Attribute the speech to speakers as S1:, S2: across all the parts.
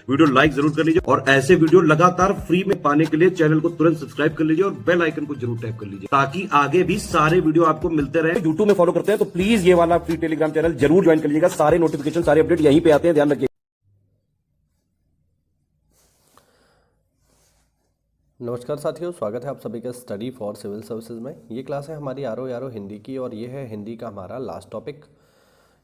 S1: Video like जरूर कर लीजिए और ऐसे वीडियो लगातार फ्री में पाने के लिए चैनल को तुरंत सब्सक्राइब कर लीजिए और बेल आइकन को जरूर टैप कर लीजिए ताकि आगे भी सारे वीडियो आपको मिलते रहे। यूट्यूब में फॉलो करते हैं तो प्लीज ये वाला फ्री टेलीग्राम चैनल जरूर ज्वाइन कर लीजिएगा। सारे नोटिफिकेशन सारे अपडेट यहीं पे आते हैं, ध्यान रखिए।
S2: नमस्कार साथियों, स्वागत है आप सभी का स्टडी फॉर सिविल सर्विसेज में। ये क्लास है हमारी आरो यारो हिंदी की और ये है हिंदी का हमारा लास्ट टॉपिक।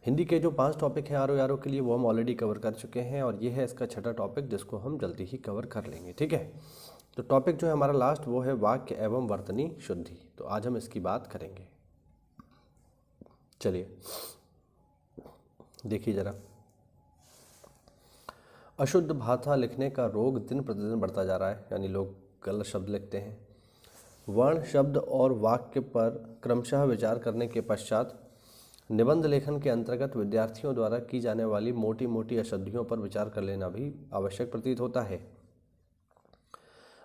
S2: हिंदी के जो 5 टॉपिक हैं आरो यारो के लिए वो हम ऑलरेडी कवर कर चुके हैं और ये है इसका छठा टॉपिक जिसको हम जल्दी ही कवर कर लेंगे। ठीक है, तो टॉपिक जो है हमारा लास्ट वो है वाक्य एवं वर्तनी शुद्धि। तो आज हम इसकी बात करेंगे। चलिए देखिए जरा। अशुद्ध भाषा लिखने का रोग दिन प्रतिदिन बढ़ता जा रहा है, यानी लोग गलत शब्द लिखते हैं। वर्ण शब्द और वाक्य पर क्रमशः विचार करने के पश्चात निबंध लेखन के अंतर्गत विद्यार्थियों द्वारा की जाने वाली मोटी मोटी अशुद्धियों पर विचार कर लेना भी आवश्यक प्रतीत होता है।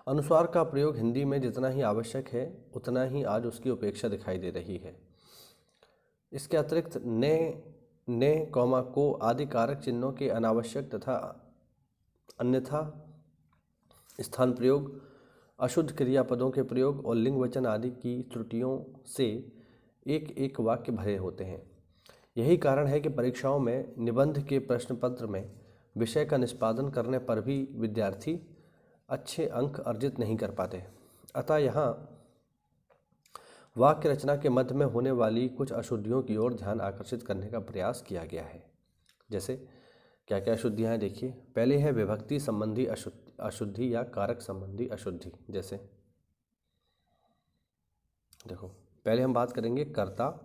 S2: अनुस्वार का प्रयोग हिंदी में जितना ही आवश्यक है उतना ही आज उसकी उपेक्षा दिखाई दे रही है। इसके अतिरिक्त ने कौमा को आदि कारक चिन्हों के अनावश्यक तथा अन्यथा स्थान प्रयोग, अशुद्ध क्रियापदों के प्रयोग और लिंग वचन आदि की त्रुटियों से एक एक वाक्य भरे होते हैं। यही कारण है कि परीक्षाओं में निबंध के प्रश्न पत्र में विषय का निष्पादन करने पर भी विद्यार्थी अच्छे अंक अर्जित नहीं कर पाते। अतः यहाँ वाक्य रचना के मध्य में होने वाली कुछ अशुद्धियों की ओर ध्यान आकर्षित करने का प्रयास किया गया है। जैसे क्या क्या अशुद्धियाँ हैं देखिए। पहले है विभक्ति संबंधी अशुद्धि या कारक संबंधी अशुद्धि। जैसे देखो, पहले हम बात करेंगे कर्ता।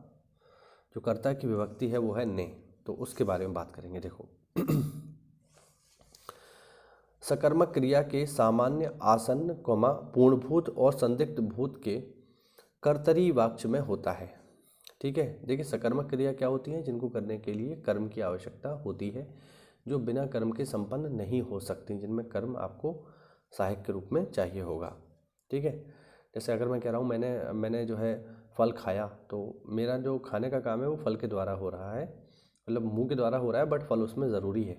S2: जो कर्ता की विभक्ति है वो है ने, तो उसके बारे में बात करेंगे। देखो सकर्मक क्रिया के सामान्य, आसन्न, पूर्णभूत और संदिग्ध भूत के कर्तरी वाक्य में होता है। ठीक है, देखिए सकर्मक क्रिया क्या होती है? जिनको करने के लिए कर्म की आवश्यकता होती है, जो बिना कर्म के संपन्न नहीं हो सकती, जिनमें कर्म आपको सहायक के रूप में चाहिए होगा। ठीक है, जैसे अगर मैं कह रहा हूँ मैंने जो है फल खाया, तो मेरा जो खाने का काम है वो फल के द्वारा हो रहा है, मतलब मुंह के द्वारा हो रहा है, बट फल उसमें ज़रूरी है।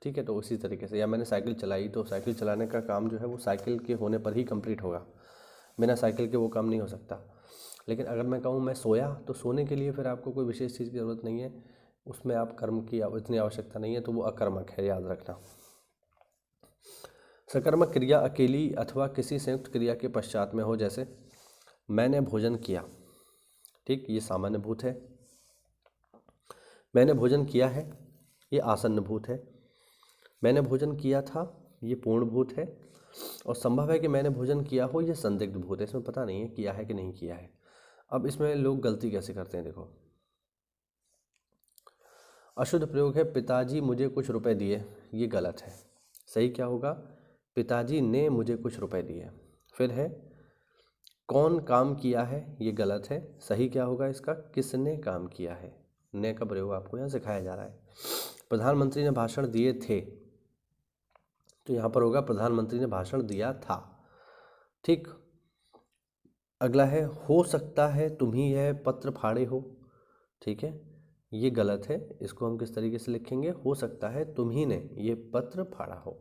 S2: ठीक है, तो उसी तरीके से, या मैंने साइकिल चलाई तो साइकिल चलाने का काम जो है वो साइकिल के होने पर ही कंप्लीट होगा, बिना साइकिल के वो काम नहीं हो सकता। लेकिन अगर मैं कहूँ मैं सोया, तो सोने के लिए फिर आपको कोई विशेष चीज़ की ज़रूरत नहीं है, उसमें आप कर्म की इतनी आवश्यकता नहीं है, तो वो अकर्मक है, याद रखना। सकर्मक क्रिया अकेली अथवा किसी संयुक्त क्रिया के पश्चात में हो, जैसे मैंने भोजन किया। ठीक, ये सामान्य भूत है। मैंने भोजन किया है, ये आसन्न भूत है। मैंने भोजन किया था, ये पूर्ण भूत है। और संभव है कि मैंने भोजन किया हो, ये संदिग्ध भूत है। इसमें पता नहीं है किया है कि नहीं किया है। अब इसमें लोग गलती कैसे करते हैं, देखो। अशुद्ध प्रयोग है पिताजी मुझे कुछ रुपए दिए, ये गलत है। सही क्या होगा? पिताजी ने मुझे कुछ रुपए दिए। फिर है कौन काम किया है, ये गलत है। सही क्या होगा इसका? किसने काम किया है। ने का प्रयोग आपको यहाँ सिखाया जा रहा है। प्रधानमंत्री ने भाषण दिए थे, तो यहाँ पर होगा प्रधानमंत्री ने भाषण दिया था। ठीक, अगला है हो सकता है तुम ही यह पत्र फाड़े हो। ठीक है, ये गलत है। इसको हम किस तरीके से लिखेंगे? हो सकता है तुम ही ने ये पत्र फाड़ा हो।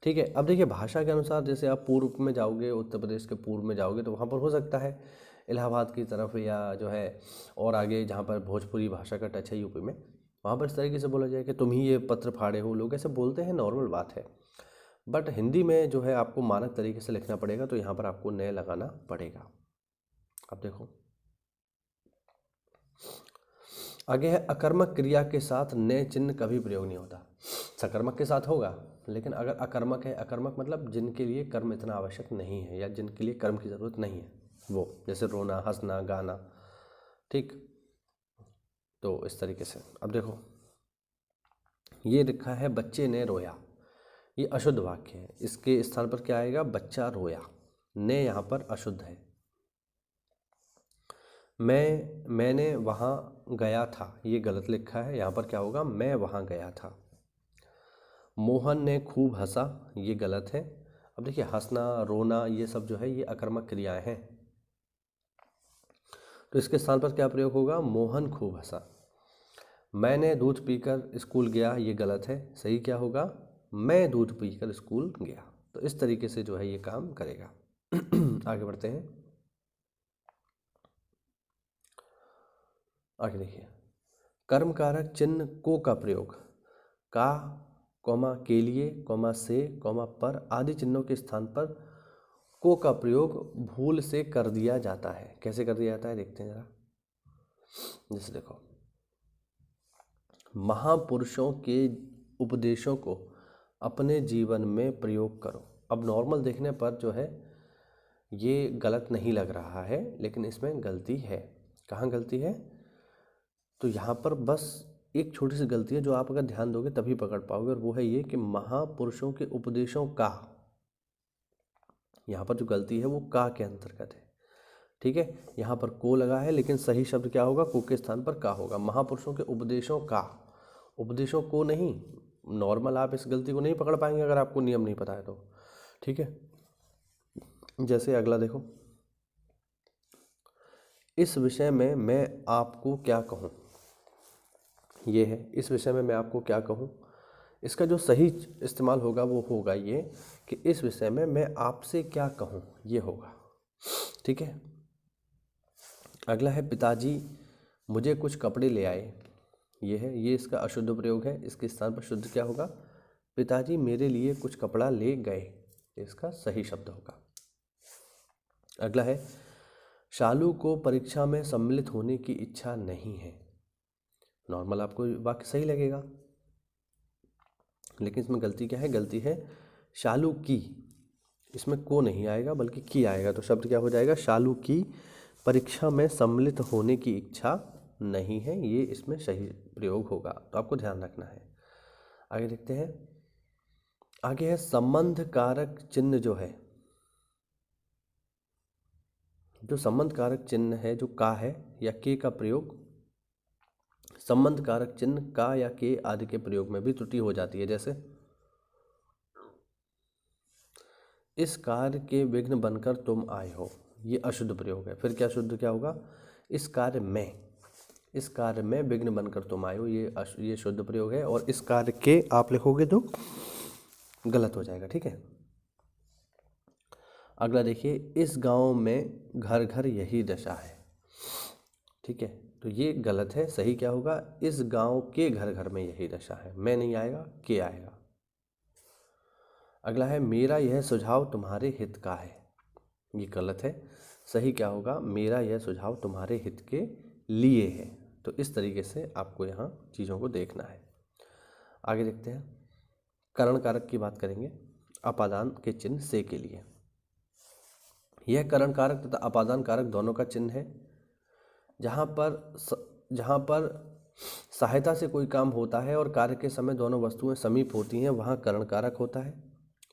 S2: ठीक है, अब देखिए भाषा के अनुसार, जैसे आप पूर्व में जाओगे, उत्तर प्रदेश के पूर्व में जाओगे, तो वहाँ पर हो सकता है इलाहाबाद की तरफ, या जो है और आगे जहाँ पर भोजपुरी भाषा का टच है यूपी में, वहाँ पर इस तरीके से बोला जाए कि तुम ही ये पत्र फाड़े हो। लोग ऐसे बोलते हैं, नॉर्मल बात है। बट हिंदी में जो है आपको मानक तरीके से लिखना पड़ेगा, तो यहाँ पर आपको नए लगाना पड़ेगा। अब देखो आगे है अकर्मक क्रिया के साथ ने चिन्ह कभी प्रयोग नहीं होता। सकर्मक के साथ होगा, लेकिन अगर अकर्मक है, अकर्मक मतलब जिनके लिए कर्म इतना आवश्यक नहीं है या जिनके लिए कर्म की ज़रूरत नहीं है, वो जैसे रोना, हंसना, गाना। ठीक, तो इस तरीके से। अब देखो ये लिखा है बच्चे ने रोया, ये अशुद्ध वाक्य है। इसके स्थान पर क्या आएगा? बच्चा रोया। ने यहाँ पर अशुद्ध है। मैंने वहाँ गया था, ये गलत लिखा है। यहाँ पर क्या होगा? मैं वहाँ गया था। मोहन ने खूब हंसा, ये गलत है। अब देखिए हंसना, रोना, ये सब जो है ये अकर्मक क्रियाएं हैं, तो इसके स्थान पर क्या प्रयोग होगा? मोहन खूब हंसा। मैंने दूध पीकर स्कूल गया, ये गलत है। सही क्या होगा? मैं दूध पीकर स्कूल गया। तो इस तरीके से जो है ये काम करेगा। आगे बढ़ते हैं। आगे देखिए, कर्म कारक चिन्ह को का प्रयोग का, कौमा के लिए, कौमा से, कौमा पर आदि चिन्हों के स्थान पर को का प्रयोग भूल से कर दिया जाता है। कैसे कर दिया जाता है देखते हैं जरा। जैसे देखो, महापुरुषों के उपदेशों को अपने जीवन में प्रयोग करो। अब नॉर्मल देखने पर जो है ये गलत नहीं लग रहा है, लेकिन इसमें गलती है। कहाँ गलती है? तो यहाँ पर बस एक छोटी सी गलती है जो आप अगर ध्यान दोगे तभी पकड़ पाओगे, और वो है ये कि महापुरुषों के उपदेशों का, यहाँ पर जो गलती है वो का के अंतर्गत है। ठीक है, यहाँ पर को लगा है, लेकिन सही शब्द क्या होगा? को के स्थान पर का होगा। महापुरुषों के उपदेशों का, उपदेशों को नहीं। नॉर्मल आप इस गलती को नहीं पकड़ पाएंगे अगर आपको नियम नहीं पता है तो। ठीक है, जैसे अगला देखो, इस विषय में मैं आपको क्या कहूँ। ये है, इस विषय में मैं आपको क्या कहूँ। इसका जो सही इस्तेमाल होगा वो होगा ये कि इस विषय में मैं आपसे क्या कहूँ, ये होगा। ठीक है, अगला है पिताजी मुझे कुछ कपड़े ले आए। ये है, ये इसका अशुद्ध प्रयोग है। इसके स्थान पर शुद्ध क्या होगा? पिताजी मेरे लिए कुछ कपड़ा ले गए, इसका सही शब्द होगा। अगला है शालू को परीक्षा में सम्मिलित होने की इच्छा नहीं है। नॉर्मल आपको वाक्य सही लगेगा, लेकिन इसमें गलती क्या है? गलती है शालू की, इसमें को नहीं आएगा बल्कि की आएगा। तो शब्द क्या हो जाएगा? शालू की परीक्षा में सम्मिलित होने की इच्छा नहीं है, ये इसमें सही प्रयोग होगा। तो आपको ध्यान रखना है। आगे देखते हैं। आगे है संबंध कारक चिन्ह जो है, जो संबंध कारक चिन्ह है, जो का है या के का प्रयोग, संबंध कारक चिन्ह का या के आदि के प्रयोग में भी त्रुटि हो जाती है। जैसे इस कार्य के विघ्न बनकर तुम आए हो, ये अशुद्ध प्रयोग है। फिर क्या शुद्ध क्या होगा? इस कार्य में, इस कार्य में विघ्न बनकर तुम आए हो, ये शुद्ध प्रयोग है। और इस कार्य के आप लिखोगे तो गलत हो जाएगा। ठीक है, अगला देखिए, इस गांव में घर घर यही दशा है। ठीक है, तो ये गलत है। सही क्या होगा? इस गांव के घर घर में यही दशा है। मैं नहीं आएगा, के आएगा। अगला है मेरा यह सुझाव तुम्हारे हित का है। ये गलत है। सही क्या होगा? मेरा यह सुझाव तुम्हारे हित के लिए है। तो इस तरीके से आपको यहाँ चीज़ों को देखना है। आगे देखते हैं, करण कारक की बात करेंगे। अपादान के चिन्ह से के लिए, यह करण कारक तथा अपादान कारक दोनों का चिन्ह है। जहाँ पर सहायता से कोई काम होता है और कार्य के समय दोनों वस्तुएं समीप होती हैं, वहाँ करण कारक होता है।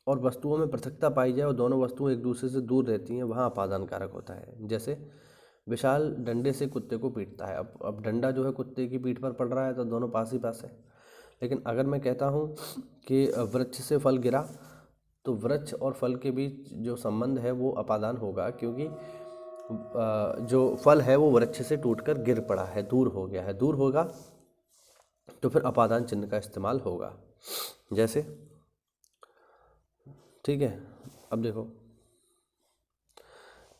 S2: और वस्तुओं में पृथकता पाई जाए और दोनों वस्तुएं एक दूसरे से दूर रहती हैं, वहाँ अपादान कारक होता है। जैसे विशाल डंडे से कुत्ते को पीटता है। अब डंडा जो है कुत्ते की पीठ पर पड़ रहा है तो दोनों पास ही पास है। लेकिन अगर मैं कहता हूँ कि वृक्ष से फल गिरा, तो वृक्ष और फल के बीच जो संबंध है वो अपादान होगा, क्योंकि जो फल है वो वृक्ष से टूटकर गिर पड़ा है, दूर हो गया है। दूर होगा तो फिर अपादान चिन्ह का इस्तेमाल होगा। जैसे, ठीक है, अब देखो,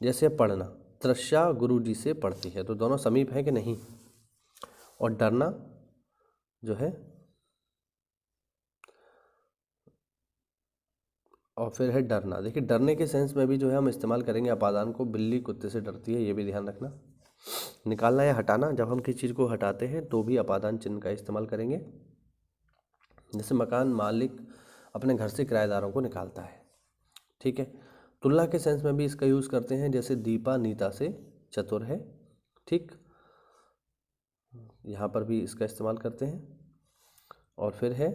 S2: जैसे पढ़ना, तृष्या गुरु जी से पढ़ती है, तो दोनों समीप है कि नहीं। और डरना जो है, और फिर है डरना। देखिए, डरने के सेंस में भी जो है हम इस्तेमाल करेंगे अपादान को। बिल्ली कुत्ते से डरती है, ये भी ध्यान रखना। निकालना या हटाना, जब हम किसी चीज़ को हटाते हैं तो भी अपादान चिन्ह का इस्तेमाल करेंगे। जैसे मकान मालिक अपने घर से किराएदारों को निकालता है। ठीक है, तुलना के सेंस में भी इसका यूज़ करते हैं। जैसे दीपा नीता से चतुर है। ठीक, यहाँ पर भी इसका इस्तेमाल करते हैं। और फिर है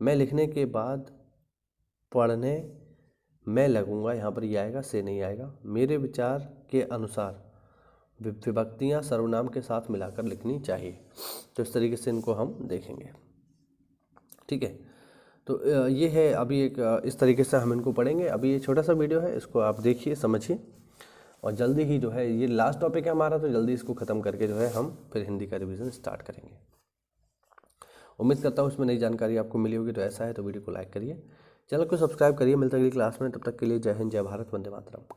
S2: मैं लिखने के बाद पढ़ने मैं लगूंगा, यहाँ पर ये आएगा, से नहीं आएगा। मेरे विचार के अनुसार विभक्तियाँ सर्वनाम के साथ मिलाकर लिखनी चाहिए। तो इस तरीके से इनको हम देखेंगे। ठीक है, तो ये है अभी एक, इस तरीके से हम इनको पढ़ेंगे। अभी ये छोटा सा वीडियो है, इसको आप देखिए, समझिए। और जल्दी ही जो है ये लास्ट टॉपिक है हमारा, तो जल्दी इसको ख़त्म करके जो है हम फिर हिंदी का रिवीजन स्टार्ट करेंगे। उम्मीद करता हूँ इसमें नई जानकारी आपको मिली होगी। तो ऐसा है तो वीडियो को लाइक करिए, चैनल को सब्सक्राइब करिए। मिलते हैं अगली क्लास में, तब तक के लिए जय हिंद, जय भारत, वंदे मातरम।